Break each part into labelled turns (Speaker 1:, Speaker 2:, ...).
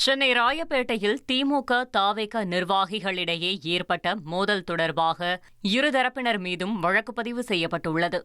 Speaker 1: சென்னை ராயப்பேட்டையில் திமுக தாவேக நிர்வாகிகளிடையே ஏற்பட்ட மோதல் தொடர்பாக இருதரப்பினர் மீதும் வழக்கு பதிவு செய்யப்பட்டுள்ளது.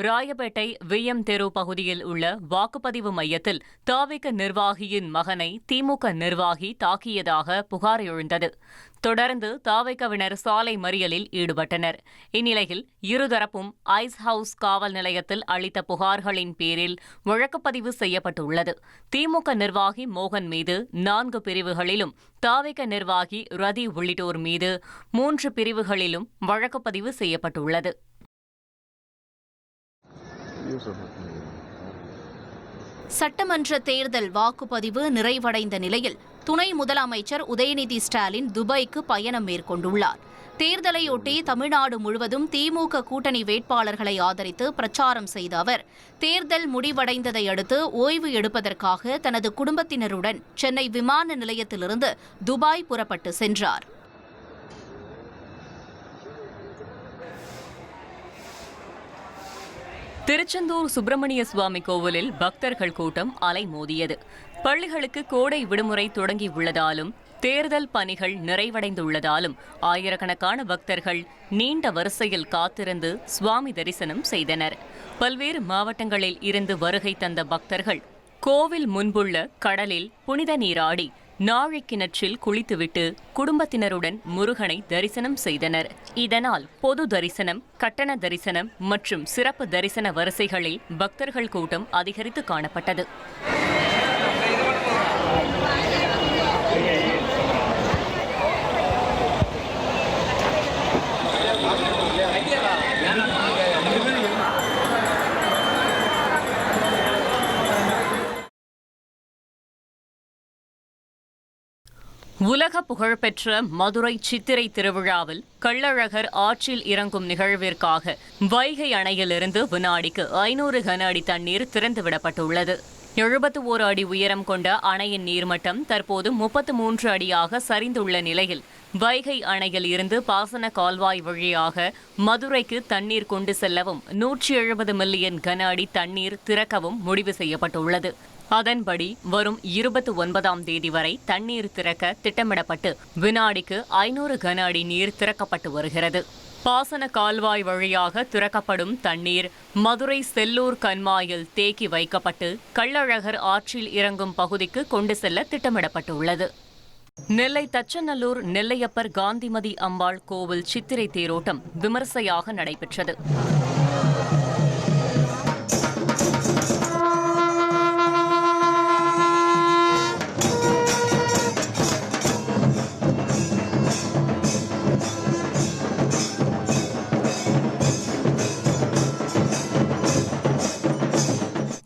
Speaker 1: ராயப்பேட்டை விஎம் தெரு பகுதியில் உள்ள வாக்குப்பதிவு மையத்தில் தாவேக நிர்வாகியின் மகனை திமுக நிர்வாகி தாக்கியதாக புகார் எழுந்தது. தொடர்ந்து தாவேகவினர் சாலை மறியலில் ஈடுபட்டனர். இந்நிலையில் இருதரப்பும் ஐஸ் ஹவுஸ் காவல் நிலையத்தில் அளித்த புகார்களின் பேரில் வழக்குப்பதிவு செய்யப்பட்டுள்ளது. திமுக நிர்வாகி மோகன் மீது 4 பிரிவுகளிலும், தாவேக நிர்வாகி ரதி உள்ளிட்டோர் மீது 3 பிரிவுகளிலும் வழக்குப்பதிவு செய்யப்பட்டுள்ளது.
Speaker 2: சட்டமன்ற தேர்தல் வாக்குப்பதிவு நிறைவடைந்த நிலையில் துணை முதலமைச்சர் உதயநிதி ஸ்டாலின் துபாய்க்கு பயணம் மேற்கொண்டுள்ளார். தேர்தலையொட்டி தமிழ்நாடு முழுவதும் திமுக கூட்டணி வேட்பாளர்களை ஆதரித்து பிரச்சாரம் செய்த அவர், தேர்தல் முடிவடைந்ததை அடுத்து ஓய்வு எடுப்பதற்காக தனது குடும்பத்தினருடன் சென்னை விமான நிலையத்திலிருந்து துபாய் புறப்பட்டு சென்றார்.
Speaker 1: திருச்செந்தூர் சுப்பிரமணிய சுவாமி கோவிலில் பக்தர்கள் கூட்டம் அலைமோதியது. பள்ளிகளுக்கு கோடை விடுமுறை தொடங்கியுள்ளதாலும் தேர்தல் பணிகள் நிறைவடைந்துள்ளதாலும் ஆயிரக்கணக்கான பக்தர்கள் நீண்ட வரிசையில் காத்திருந்து சுவாமி தரிசனம் செய்தனர். பல்வேறு மாவட்டங்களில் இருந்து வருகை தந்த பக்தர்கள் கோவில் முன்புள்ள கடலில் புனித நீராடி நாழிக்கிணற்றில் குளித்துவிட்டு குடும்பத்தினருடன் முருகனை தரிசனம் செய்தனர். இதனால் பொது தரிசனம், கட்டண தரிசனம் மற்றும் சிறப்பு தரிசன வரிசைகளில் பக்தர்கள் கூட்டம் அதிகரித்து காணப்பட்டது. உலக புகழ்பெற்ற மதுரை சித்திரை திருவிழாவில் கள்ளழகர் ஆற்றில் இறங்கும் நிகழ்விற்காக வைகை அணையிலிருந்து வினாடிக்கு 500 கன அடி தண்ணீர் திறந்துவிடப்பட்டுள்ளது. 71 அடி உயரம் கொண்ட அணையின் நீர்மட்டம் தற்போது 33 அடியாக சரிந்துள்ள நிலையில் வைகை அணையில் இருந்து பாசன கால்வாய் வழியாக மதுரைக்கு தண்ணீர் கொண்டு செல்லவும் 170 மில்லியன் கன அடி தண்ணீர் திறக்கவும் முடிவு செய்யப்பட்டுள்ளது. அதன்படி வரும் 29ஆம் தேதி வரை தண்ணீர் திறக்க திட்டமிடப்பட்டு வினாடிக்கு 500 கன அடி நீர் திறக்கப்பட்டு வருகிறது. பாசன கால்வாய் வழியாக திறக்கப்படும் தண்ணீர் மதுரை செல்லூர் கண்மாயில் தேக்கி வைக்கப்பட்டு கள்ளழகர் ஆற்றில் இறங்கும் பகுதிக்கு கொண்டு செல்ல திட்டமிடப்பட்டுள்ளது. நெல்லை தச்சநல்லூர் நெல்லையப்பர் காந்திமதி அம்பாள் கோவில் சித்திரை தேரோட்டம் விமர்சையாக நடைபெற்றது.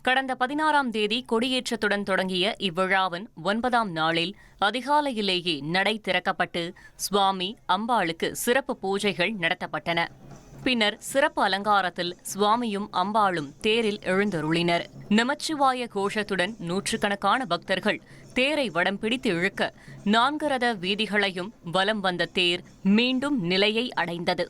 Speaker 1: கடந்த 16ஆம் தேதி கொடியேற்றத்துடன் தொடங்கிய இவ்விழாவின் 9ஆம் நாளில் அதிகாலையிலேயே நடை திறக்கப்பட்டு சுவாமி அம்பாளுக்கு சிறப்பு பூஜைகள் நடத்தப்பட்டன. பின்னர் சிறப்பு அலங்காரத்தில் சுவாமியும் அம்பாளும் தேரில் எழுந்தருளினர். நமச்சிவாய கோஷத்துடன் நூற்றுக்கணக்கான பக்தர்கள் தேரை வடம் பிடித்து இழுக்க 4 ரத வீதிகளையும் வலம் வந்த தேர் மீண்டும் நிலையை அடைந்தது.